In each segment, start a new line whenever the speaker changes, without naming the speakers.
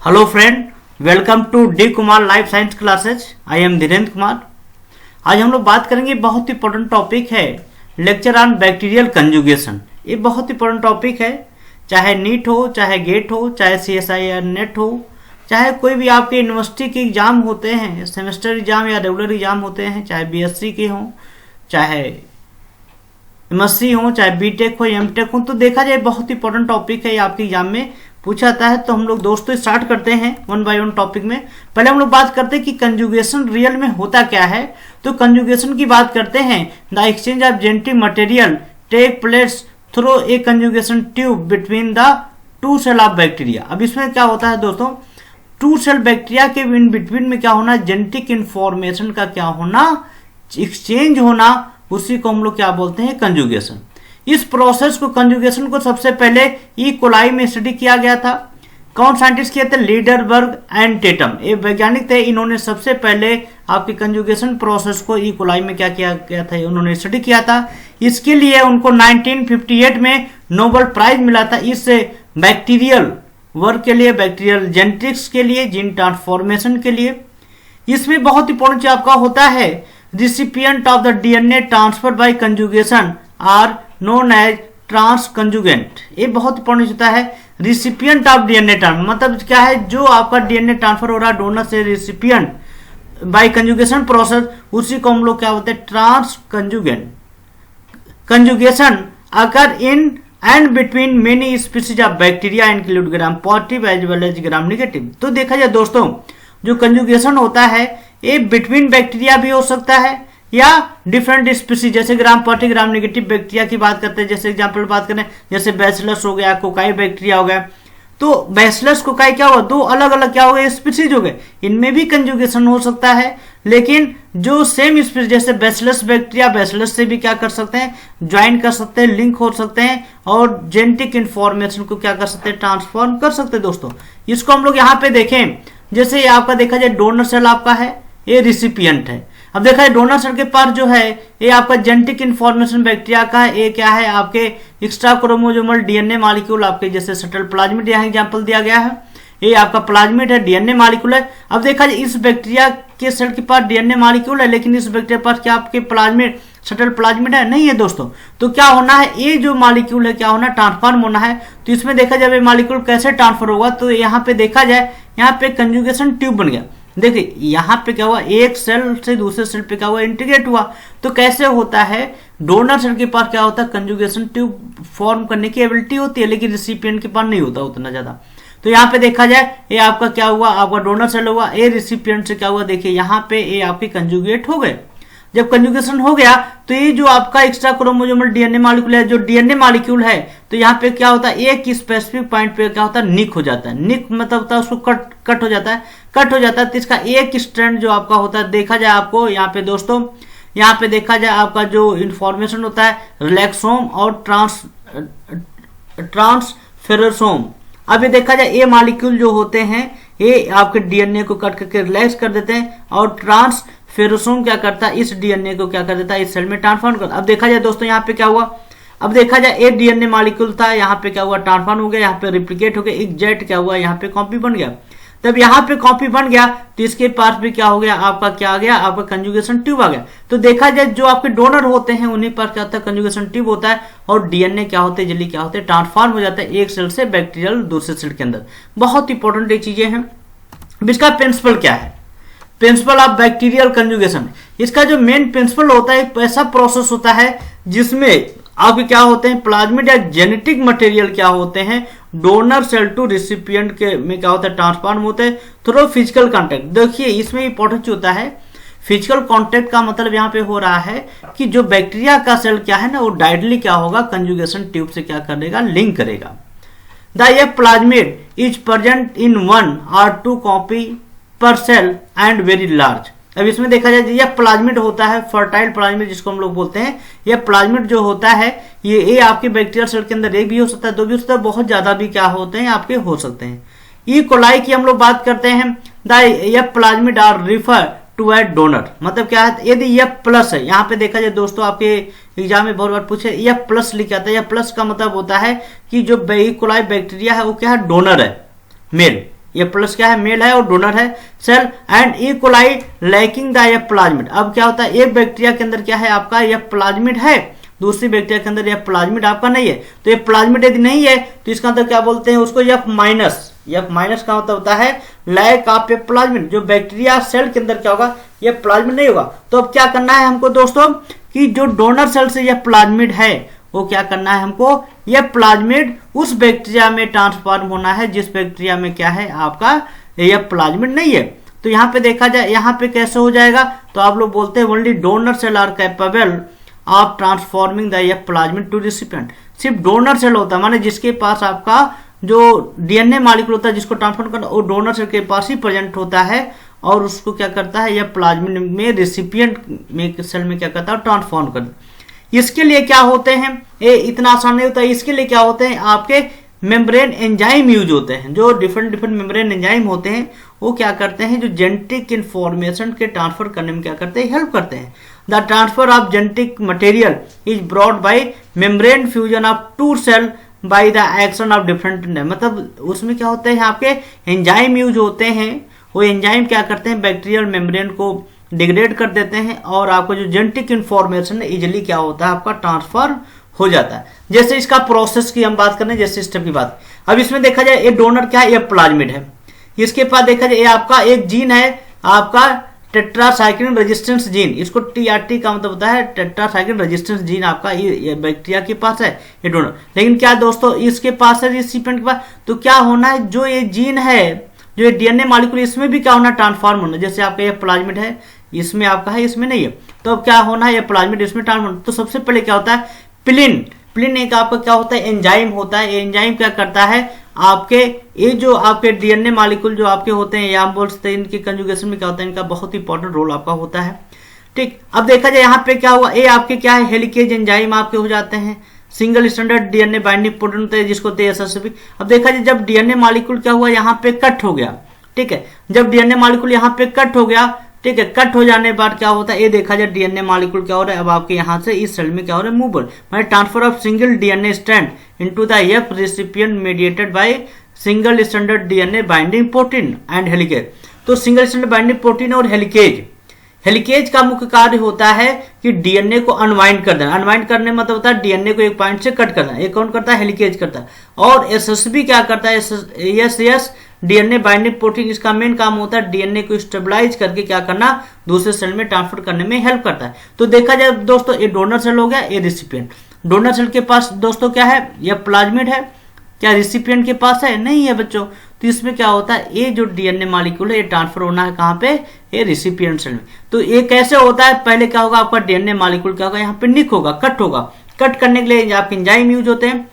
Hello friend, welcome to D Kumar life science classes. I am Dhirendra Kumar. आज हम लोग बात करेंगे, बहुत इंपॉर्टेंट टॉपिक है, लेक्चर ऑन बैक्टीरियल कंजुगेशन। ये बहुत इंपॉर्टेंट टॉपिक है, चाहे नीट हो, चाहे गेट हो, चाहे CSIR नेट हो, चाहे कोई भी आपके यूनिवर्सिटी के एग्जाम होते हैं, सेमेस्टर एग्जाम या रेगुलर एग्जाम होते हैं, चाहे BSc के हों, चाहे MSc हो, चाहे BTech हो, MTech हो, तो देखा जाए बहुत इंपॉर्टेंट टॉपिक है, ये आपके एग्जाम में पूछा जाता है। तो हम लोग दोस्तों स्टार्ट करते हैं वन बाय वन टॉपिक में। पहले हम लोग बात करते हैं कि कंजुगेशन रियल में होता क्या है। तो कंजुगेशन की बात करते हैं, the exchange of genetic material take place through a conjugation tube between the two cell of bacteria. अब इसमें क्या होता है दोस्तों, टू सेल बैक्टीरिया के इन बिटवीन में क्या होना, जेनेटिक इंफॉर्मेशन का क्या होना, एक्सचेंज होना, उसी को हम लोग क्या बोलते हैं, कंजुगेशन। इस प्रोसेस को, कंजुगेशन को सबसे पहले ई कोलाई में स्टडी किया गया था। कौन साइंटिस्ट किए थे, लीडरबर्ग एंड टेटम, ये वैज्ञानिक थे। इन्होंने सबसे पहले आपकी कंजुगेशन प्रोसेस को ई कोलाई में क्या किया गया था, उन्होंने स्टडी किया था। इसके लिए उनको 1958 में नोबेल प्राइज मिला था, इस बैक्टीरियल वर्क के लिए, बैक्टीरियल जेनेटिक्स के लिए, जीन ट्रांसफॉर्मेशन के लिए। इसमें बहुत इंपॉर्टेंट चीज आपका होता है, recipient of the DNA transfer by conjugation are known as transconjugant. ये बहुत इंपॉर्टेंट होता है, रिसिपिएंट ऑफ DNA ट्रांसफर, मतलब क्या है, जो आपका DNA ट्रांसफर हो रहा है डोनर से रिसिपिएंट बाय कंजुगेशन प्रोसेस, उसी को हम लोग क्या बोलते हैं, transconjugant. Conjugation occur in and between many species of bacteria include gram positive as well as gram negative. तो देखा जाए दोस्तों, जो कंजुगेशन होता है ये बिटवीन बैक्टीरिया भी हो सकता है या डिफरेंट स्पीसीज, जैसे gram positive gram negative bacteria की बात करते हैं। जैसे एग्जांपल बात करें, जैसे बैसिलस हो गया, कोकाई बैक्टीरिया हो गया। तो बैसिलस कोकाई क्या हुआ, दो अलग अलग क्या हो गए, स्पीसीज हो गए, इनमें भी कंजुगेशन हो सकता है। लेकिन जो सेम स्पीसीज जैसे बैसिलस बैक्टीरिया, बैसिलस से भी क्या कर सकते हैं, ज्वाइन कर सकते हैं, लिंक हो सकते हैं, और जेनेटिक इंफॉर्मेशन को क्या कर सकते हैं, ट्रांसफॉर्म कर सकते हैं। दोस्तों इसको हम लोग यहाँ पे देखें, जैसे ये आपका देखा जाए डोनर सेल आपका है, ये रिसिपिएंट है। अब देखा है डोनर सेल के पास जो है ये आपका जेनेटिक इंफॉर्मेशन बैक्टीरिया का है, ये क्या है, आपके एक्स्ट्रा क्रोमोसोमल DNA मॉलिक्यूल, आपके जैसे सटल प्लाज्मिड यहाँ एग्जांपल दिया गया है, ये आपका प्लाज्मिड है, DNA मॉलिक्यूल है। अब देखा जाए इस बैक्टीरिया के सेल के पास DNA मॉलिक्यूल है, लेकिन इस बैक्टीरिया के पास क्या आपके प्लाज्मिड, सटल प्लाज्मिड है, नहीं है दोस्तों। तो क्या होना है, ये जो मॉलिक्यूल है क्या होना, ट्रांसफॉर्म होना है। तो इसमें देखा जाए मॉलिक्यूल कैसे ट्रांसफर होगा, तो यहाँ पे देखा जाए, यहाँ पे कंजुगेशन ट्यूब बन गया। देखिए यहाँ पे क्या हुआ, एक सेल से दूसरे सेल पे क्या हुआ, इंटीग्रेट हुआ। तो कैसे होता है, डोनर सेल के पास क्या होता है, कंजुगेशन ट्यूब फॉर्म करने की एबिलिटी होती है, लेकिन रिसिपिएंट के पास नहीं होता उतना ज्यादा। तो यहाँ पे देखा जाए ये आपका क्या हुआ, आपका डोनर सेल हुआ, ये रिसिपिएंट से क्या हुआ, देखिए यहाँ पे ये आपके कंजुगेट हो गए। जब कंजुगेशन हो गया तो ये जो आपका एक्स्ट्रा क्रोमोसोमल DNA मॉलिक्यूल है, जो DNA मॉलिक्यूल है, तो यहाँ पे क्या होता है, एक स्पेसिफिक पॉइंट पे क्या होता है, निक हो जाता है। निक मतलब होता है उसको कट हो जाता है, कट हो जाता है। तो इसका एक स्ट्रैंड जो आपका होता है, देखा जाए आपको यहाँ पे दोस्तों, यहाँ पे देखा जाए आपका जो इंफॉर्मेशन होता है, रिलैक्सोम और ट्रांसफेरसोम। अब ये देखा जाए ये मॉलिक्यूल जो होते हैं ये आपके DNA को कट करके रिलैक्स कर देते हैं, और ट्रांसफेरसोम क्या करता है, इस DNA को क्या कर देता है, इस सेल में ट्रांसफॉर्म करता है। अब देखा जाए दोस्तों यहाँ पे क्या हुआ, अब देखा जाए ये DNA मॉलिक्यूल था, यहाँ पे क्या हुआ, ट्रांसफॉर्म हो गया, यहाँ पे रिप्लिकेट हो गया, एग्जैक्ट क्या हुआ, यहाँ पे कॉपी बन गया। तब यहाँ पे कॉपी बन गया तो इसके पास भी क्या हो गया, आपका क्या आ गया, आपका कंजुगेशन ट्यूब आ गया। तो देखा जाए जो आपके डोनर होते हैं उन्हीं पर क्या होता है, कंजुगेशन ट्यूब होता है, और DNA क्या होते हैं, जल्दी क्या होते हैं, ट्रांसफॉर्म हो जाता है एक सेल से बैक्टीरियल दूसरे सेल के अंदर। बहुत इंपॉर्टेंट ये चीजें हैं। इसका प्रिंसिपल क्या है, प्रिंसिपल ऑफ बैक्टीरियल कंजुगेशन। इसका जो मेन प्रिंसिपल होता है, एक ऐसा प्रोसेस होता है जिसमें आपके क्या होते हैं, प्लाज्मिड या जेनेटिक मटेरियल क्या होते हैं, डोनर सेल टू रिसिपिएंट के में क्या होता है, ट्रांसफॉर्म होते हैं थ्रू फिजिकल कांटेक्ट। देखिए इसमें इंपॉर्टेंट होता है, फिजिकल कांटेक्ट का मतलब यहाँ पे हो रहा है कि जो बैक्टीरिया का सेल क्या है ना, वो डायरेक्टली क्या होगा, कंजुगेशन ट्यूब से क्या करेगा, लिंक करेगा। The plasmid is present in 1 or 2 copy पर सेल एंड वेरी लार्ज। अब इसमें देखा जाए यह प्लाज्मिड होता है, फर्टाइल प्लाज्मिड जिसको हम लोग बोलते हैं, यह प्लाज्मिड जो होता है ये आपके बैक्टीरियल सेल के अंदर एक भी हो सकता है, दो भी हो सकता है, बहुत ज्यादा भी क्या होते हैं आपके हो सकते हैं। ई कोलाई की हम लोग बात करते हैं, the plasmid are refer to a donor, मतलब क्या है, यदि यह प्लस है, यहाँ पे देखा जाए दोस्तों आपके एग्जाम में बहुत बार पूछे, यह प्लस लिखा था, यह प्लस का मतलब होता है कि जो ई कोलाई बैक्टीरिया है वो क्या है, डोनर है, मेल। ये प्लस क्या है, मेल है और डोनर है cell, and E coli lacking the F plasmid. अब क्या होता है, एक बैक्टीरिया के अंदर क्या है आपका एफ प्लाज्मिड है, दूसरी बैक्टीरिया के अंदर एफ प्लाज्मिड आपका नहीं है। तो ये प्लाज्मिड यदि नहीं है तो इसका मतलब क्या बोलते हैं उसको, एफ माइनस। एफ माइनस का मतलब होता है लैक ऑफ एफ प्लाज्मिड। जो बैक्टीरिया सेल के अंदर क्या होगा, ये प्लाज्मिड नहीं होगा। तो अब क्या करना है हमको दोस्तों कि जो डोनर सेल से यह प्लाज्मिड है वो क्या करना है हमको, यह प्लाज्मिड उस बैक्टीरिया में ट्रांसफॉर्म होना है जिस बैक्टीरिया में क्या है आपका यह प्लाज्मिड नहीं है। तो यहाँ पे देखा जाए यहाँ पे कैसे हो जाएगा, तो आप लोग बोलते हैं only donor cell are capable of transforming the F plasmid to recipient. सिर्फ डोनर सेल होता है, माने जिसके पास आपका जो डीएनए मॉलिक्यूल होता है जिसको ट्रांसफर करना, वो डोनर सेल के पास ही प्रेजेंट होता है और उसको क्या करता है, यह प्लाज्मिड में रिसिपिएंट में सेल में क्या करता है ट्रांसफॉर्म करता है। इसके लिए क्या होते हैं, ये इतना आसान नहीं होता है। इसके लिए क्या होते हैं आपके मेम्ब्रेन एंजाइम यूज होते हैं। जो डिफरेंट मेम्ब्रेन एंजाइम होते हैं वो क्या करते हैं, जो जेनेटिक इंफॉर्मेशन के ट्रांसफर करने में क्या करते हैं, हेल्प करते हैं। The transfer of genetic material is brought by membrane fusion of two cell by the action of different, मतलब उसमें क्या होते हैं आपके एंजाइम यूज होते हैं। वो एंजाइम क्या करते हैं, बैक्टीरियल मेम्ब्रेन को डिग्रेड कर देते हैं और आपको जो जेनेटिक इंफॉर्मेशन इजिली क्या होता है आपका ट्रांसफर हो जाता है। जैसे इसका प्रोसेस की हम बात करें, जैसे स्टेप की बात, अब इसमें देखा जाए ये डोनर क्या है, ये प्लाज्मिड है। इसके पास देखा जाए ये आपका एक जीन है आपका टेट्रासाइक्लिन रेजिस्टेंस जीन, इसको टीआरटी का मतलब होता है टेट्रासाइक्लिन रेजिस्टेंस जीन आपका ये बैक्टीरिया के पास है, ये डोनर। लेकिन क्या दोस्तों इसके पास है रिसिपिएंट के पास, तो क्या होना है, जो ये जीन है जो ये डीएनए मॉलिक्यूल इसमें भी क्या होना, ट्रांसफॉर्म होना। जैसे आपका ये प्लाज्मिड है, इसमें आपका है, इसमें नहीं है, तो अब क्या होना है, ये प्लाज्मिड इसमें ट्रांसफॉर्म। तो सबसे पहले क्या होता है, पिलिन। पिलिन एक आपका क्या होता है, एंजाइम होता है। एंजाइम क्या करता है आपके ये जो आपके डीएनए मॉलिक्यूल जो आपके होते हैं, या हम बोल सकते हैं इनकी कंजुगेशन में क्या होता है, इनका बहुत इंपॉर्टेंट रोल आपका होता है। ठीक, अब देखा जाए यहाँ पे क्या हुआ, ये आपके क्या है, हेलिकेज एंजाइम आपके हो जाते हैं। Single standard DNA binding protein होता है जिसको एसएसपी। अब देखा जाए जब डीएनए मॉलिक्यूल क्या हुआ, यहाँ पे कट हो गया। ठीक है, जब डीएनए मॉलिक्यूल यहाँ पे कट हो गया, ठीक है, कट हो जाने के बाद क्या होता है, ये देखा जाए डीएनए मॉलिक्यूल क्या हो रहा है, अब आपके यहाँ से इस सेल में क्या हो रहा है, मूव, माने transfer of single DNA strand into the F recipient mediated by single standard DNA binding protein and helicase. तो सिंगल स्टैंडर्ड बाइंडिंग प्रोटीन और हेलिकेज, हेलिकेज का मुख्य कार्य होता है कि डीएनए को अनवाइंड कर देना। अनवाइंड करने मतलब होता है डीएनए को एक पॉइंट से कट करना। ये कौन करता है, हेलिकेज करता है। और एसएसबी क्या करता है, एस डीएनए बाइंडिंग प्रोटीन, इसका मेन काम होता है डीएनए को स्टेबलाइज करके क्या करना, दूसरे सेल में ट्रांसफर करने में हेल्प करता है। तो देखा जाए दोस्तों ये डोनर सेल हो गया, ये रिसिपिएंट। डोनर सेल के पास दोस्तों क्या है, यह प्लाज्मिड है। क्या रिसिपिएंट के पास है, नहीं है बच्चों। तो इसमें क्या होता है, ये जो डीएनए मॉलिक्यूल है ये ट्रांसफर होना है कहाँ पे, ये रिसिपिएंट सेल में। तो ये कैसे होता है, पहले क्या होगा आपका डीएनए मॉलिक्यूल क्या होगा, यहाँ पे निक होगा, कट होगा। कट करने के लिए आपके एंजाइम यूज होते हैं।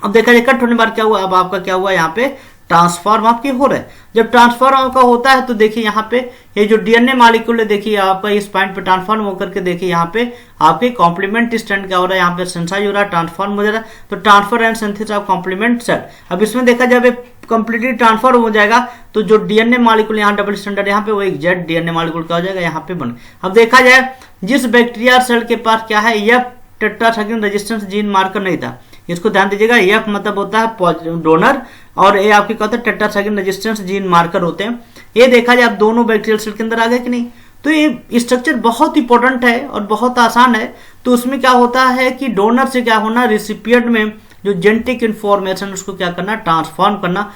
अब देखा जाए कट होने के बाद क्या हुआ, अब आपका क्या हुआ, यहाँ पे ट्रांसफॉर्म आपके हो रहा है। जब ट्रांसफॉर्म आपका होता है तो देखिए यहाँ पे ये जो डीएनए मॉलिक्यूल है, देखिए आपका इस पॉइंट पे ट्रांसफॉर्म होकर के देखिए यहाँ पे आपके कॉम्प्लीमेंट स्ट्रैंड क्या हो रहा है, यहाँ पे सेंसाइज हो रहा है, ट्रांसफॉर्म हो जा रहा है। तो transfer and synthesis of complement cell. अब इसमें देखा जाए कंप्लीटली ट्रांसफर हो जाएगा तो जो डीएनए मॉलिक्यूल यहाँ डबल स्टैंडर्ड यहाँ पे वो एक जेड डीएनए मॉलिक्यूल क्या हो जाएगा, यहाँ पे बन। अब देखा जाए जिस बैक्टीरिया सेल के पास क्या है, यह टेट्रासाइक्लिन रेजिस्टेंस जीन मार्कर नहीं था, इसको ध्यान दीजिएगा। एफ मतलब होता है डोनर और ये आपके क्या होता है, टेट्रासाइक्लिन रेजिस्टेंस जीन मार्कर होते हैं। ये देखा जाए अब दोनों बैक्टीरियल सेल के अंदर आ गए कि नहीं। तो ये स्ट्रक्चर बहुत इंपॉर्टेंट है और बहुत आसान है। तो उसमें क्या होता है कि डोनर से क्या होना, रिसिपिएंट में जो जेनेटिक इंफॉर्मेशन उसको क्या करना, ट्रांसफॉर्म करना।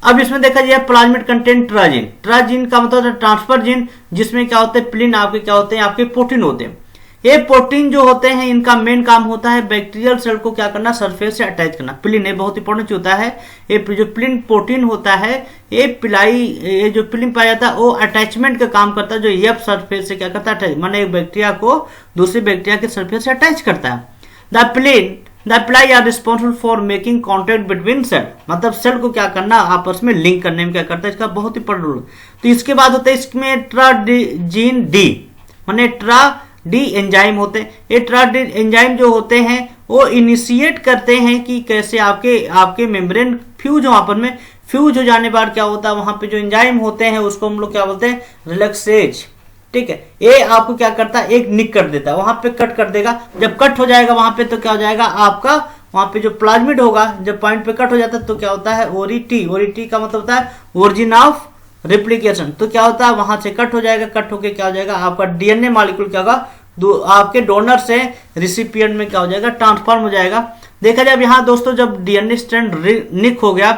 अब इसमें देखा जाए प्लाज्मिड कंटेंट ट्राजीन। ट्राजीन का मतलब है ट्रांसफर जीन, जिसमें क्या होते हैं, प्लिन आपके क्या होते हैं, आपके प्रोटीन होते हैं। ये प्रोटीन जो होते हैं इनका मेन काम होता है बैक्टीरियल सेल को क्या करना, सरफेस से अटैच करना। प्लिन ये बहुत इंपॉर्टेंट होता है। ये जो प्लिन प्रोटीन होता है, ये ये जो प्लिन पाया जाता है वो अटैचमेंट का काम करता है, जो एफ सरफेस से क्या करता है, अटैच, माने एक बैक्टीरिया को दूसरी बैक्टीरिया के सरफेस से अटैच करता है। The pili are responsible for making contact between cell, मतलब सेल को क्या करना, आपस में लिंक करने में क्या करता है, इसका बहुत इंपॉर्टेंट रोल। तो इसके बाद होता है इसमें ट्राजीन डी, माने ट्रा डी एंजाइम होते हैं। ये ट्राडी एंजाइम जो होते हैं वो इनिशिएट करते हैं कि कैसे आपके मेम्ब्रेन फ्यूज हो। आपस में फ्यूज हो जाने बाद क्या होता है, वहां पे जो एंजाइम होते हैं उसको हम लोग क्या बोलते हैं, रिलैक्सेज। ठीक है, ये आपको क्या करता है, एक निक कर देता है, वहां पे कट कर देगा। जब कट हो जाएगा वहां पे तो क्या हो जाएगा आपका, वहां पे जो प्लाज्मिड होगा जब पॉइंट पे कट हो जाता है तो क्या होता है ओरिटी। ओरिटी का मतलब होता है ओरिजिन ऑफ रेप्लिकेशन। तो क्या होता है वहां से कट हो जाएगा, कट होके क्या हो जाएगा आपका डीएनए मॉलिक्यूल क्या होगा आपके डोनर से रिसिपिएंट में क्या हो जाएगा ट्रांसफॉर्म हो जाएगा। देखा जाए यहाँ दोस्तों जब डीएनए स्ट्रैंड निक हो गया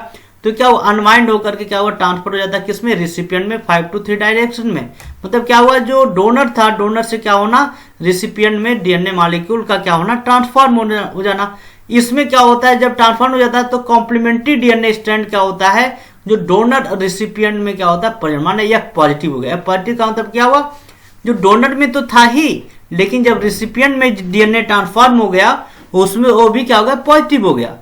तो क्या वो अनवाइंड होकर के क्या हुआ ट्रांसफर हो जाता है किसमें रिसिपिएंट में 5 to 3 डायरेक्शन में। मतलब क्या हुआ जो डोनर था डोनर से क्या होना रिसिपिएंट में डीएनए मॉलिक्यूल का क्या होना ट्रांसफॉर्म हो जाना। इसमें क्या होता है जब ट्रांसफॉर्म हो जाता है तो कॉम्प्लीमेंट्री डीएनए स्ट्रैंड क्या होता है जो डोनर रिसिपिएंट में क्या होता है परिमाण यह पॉजिटिव हो गया। पॉजिटिव का मतलब क्या हुआ जो डोनर में तो था ही लेकिन जब रिसिपिएंट में डीएनए ट्रांसफॉर्म हो गया उसमें वो भी क्या हो गया पॉजिटिव हो गया।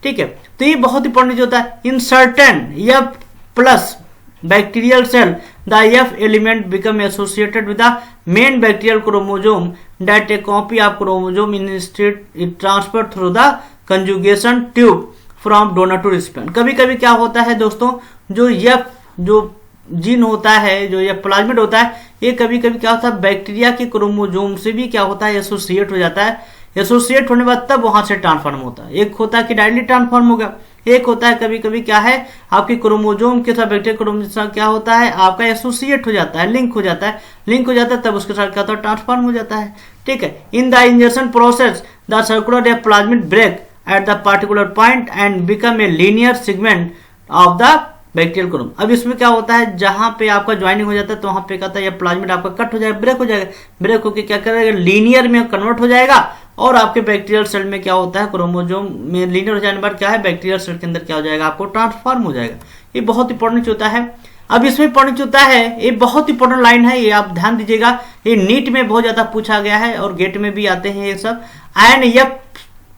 ठीक है, तो ये बहुत इंपॉर्टेंट होता है। In certain F plus bacterial cell the F element become associated with the main bacterial chromosome that a copy of chromosome in state it transfer through the conjugation tube from donor to recipient. कभी कभी क्या होता है दोस्तों जो F जो gene होता है जो ये प्लाज्मिड होता है ये कभी कभी क्या होता है बैक्टीरिया के क्रोमोसोम से भी क्या होता है एसोसिएट हो जाता है। एसोसिएट होने के बाद तब वहां से ट्रांसफॉर्म होता है। एक होता है कि डायरेक्टली ट्रांसफॉर्म हो गया, एक होता है कभी कभी क्या है आपके क्रोमोसोम के साथ बैक्टीरिया क्रोमोसोम क्या होता है आपका एसोसिएट हो जाता है, लिंक हो जाता है। लिंक हो जाता है तब उसके साथ क्या होता है ट्रांसफॉर्म हो जाता है। ठीक है, in the injection process the circular या plasmid break at the particular point and become a linear segment of the bacterial chrome. अब इसमें क्या होता है जहां पे आपका ज्वाइनिंग हो जाता है तो वहां पे कहता है ये प्लाज्मिड आपका कट हो जाएगा, ब्रेक हो जाएगा। ब्रेक होकर क्या करेगा लीनियर में कन्वर्ट हो जाएगा और आपके बैक्टीरियल सेल में क्या होता है क्रोमोसोम में लीनियर हो जाने के बाद क्या है बैक्टीरियल सेल के अंदर क्या हो जाएगा आपको ट्रांसफॉर्म हो जाएगा। ये बहुत इंपॉर्टेंट होता है। अब इसमें इंपॉर्टेंट होता है ये बहुत इंपॉर्टेंट लाइन है, ये आप ध्यान दीजिएगा। ये नीट में बहुत ज्यादा पूछा गया है और गेट में भी आते हैं ये सब। And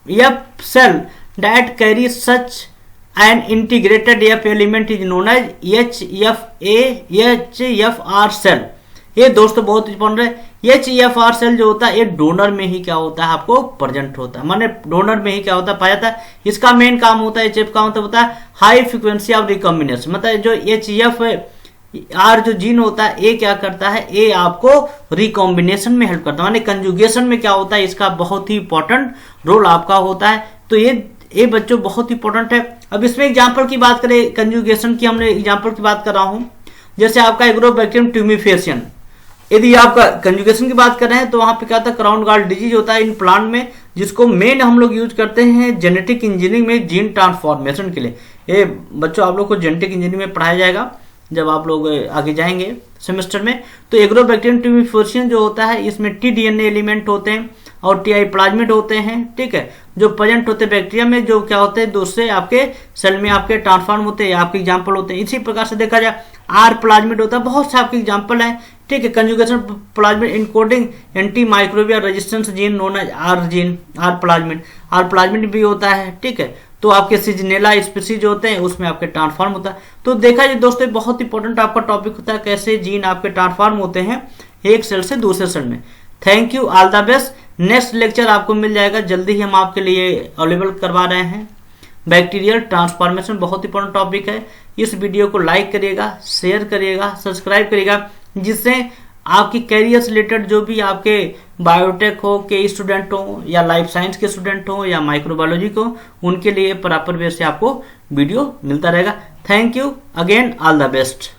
yup cell that carry such an integrated F element is known as HFR cell। ये दोस्तों बहुत इंपॉर्टेंट है। HFR सेल जो होता है ये डोनर में ही क्या होता है आपको प्रेजेंट होता है, माने डोनर में ही क्या होता है पाया जाता है। इसका मेन काम होता है HF का मतलब होता है हाई फ्रिक्वेंसी ऑफ रिकॉम्बिनेशन। मतलब जो HFR जो जीन होता है ये क्या करता है ये आपको रिकॉम्बिनेशन में हेल्प करता है, माने कंजुगेशन में क्या होता है इसका बहुत ही इंपॉर्टेंट रोल आपका होता है। तो ये बच्चों बहुत इंपॉर्टेंट है। अब इसमें एग्जांपल की बात करें कंजुगेशन की, हमने एग्जांपल की बात कर रहा हूं जैसे आपका एग्रोबैक्टीरियम ट्यूमिफेसियन। यदि आपका कंजुगेशन की बात कर रहे हैं तो वहां पे क्या होता है क्राउन गॉल डिजीज होता है इन प्लांट में जिसको मेन हम लोग यूज करते हैं जेनेटिक इंजीनियरिंग में जीन ट्रांसफॉर्मेशन के लिए। ये बच्चों आप लोग को जेनेटिक इंजीनियरिंग में पढ़ाया जाएगा जब आप लोग आगे जाएंगे सेमेस्टर में। तो एग्रोबैक्टीरियम ट्यूमिफेसियन जो होता है इसमें टीडीएनए एलिमेंट होते हैं और टीआई प्लाज्मिड होते हैं। ठीक है, जो प्रेजेंट होते हैं बैक्टीरिया में जो क्या होते हैं दूसरे आपके सेल में आपके ट्रांसफॉर्म होते हैं, आपके एग्जांपल होते हैं। इसी प्रकार से देखा जाए आर प्लाज्मिड होता है, बहुत से आपके एग्जांपल हैं। ठीक है, conjugation plasmid encoding anti microbial resistance gene known as R gene, R plasmid भी होता है। ठीक है, तो आपके सीजनेला स्पीसीज होते हैं उसमें आपके ट्रांसफॉर्म होता है। तो देखा जाए दोस्तों बहुत इंपॉर्टेंट आपका टॉपिक होता है कैसे जीन आपके ट्रांसफॉर्म होते हैं एक सेल से दूसरे सेल में। Thank you, all the best. Next lecture आपको मिल जाएगा जल्दी ही, हम आपके लिए अवेलेबल करवा रहे हैं। बैक्टीरियल ट्रांसफॉर्मेशन बहुत इंपॉर्टेंट टॉपिक है। इस वीडियो को लाइक करिएगा, शेयर करिएगा, सब्सक्राइब करिएगा जिससे आपकी कैरियर से रिलेटेड जो भी आपके बायोटेक हो के स्टूडेंट हो या लाइफ साइंस के स्टूडेंट हो या माइक्रोबायोलॉजी को उनके लिए प्रॉपर वे से आपको वीडियो मिलता रहेगा। Thank you again, all the best.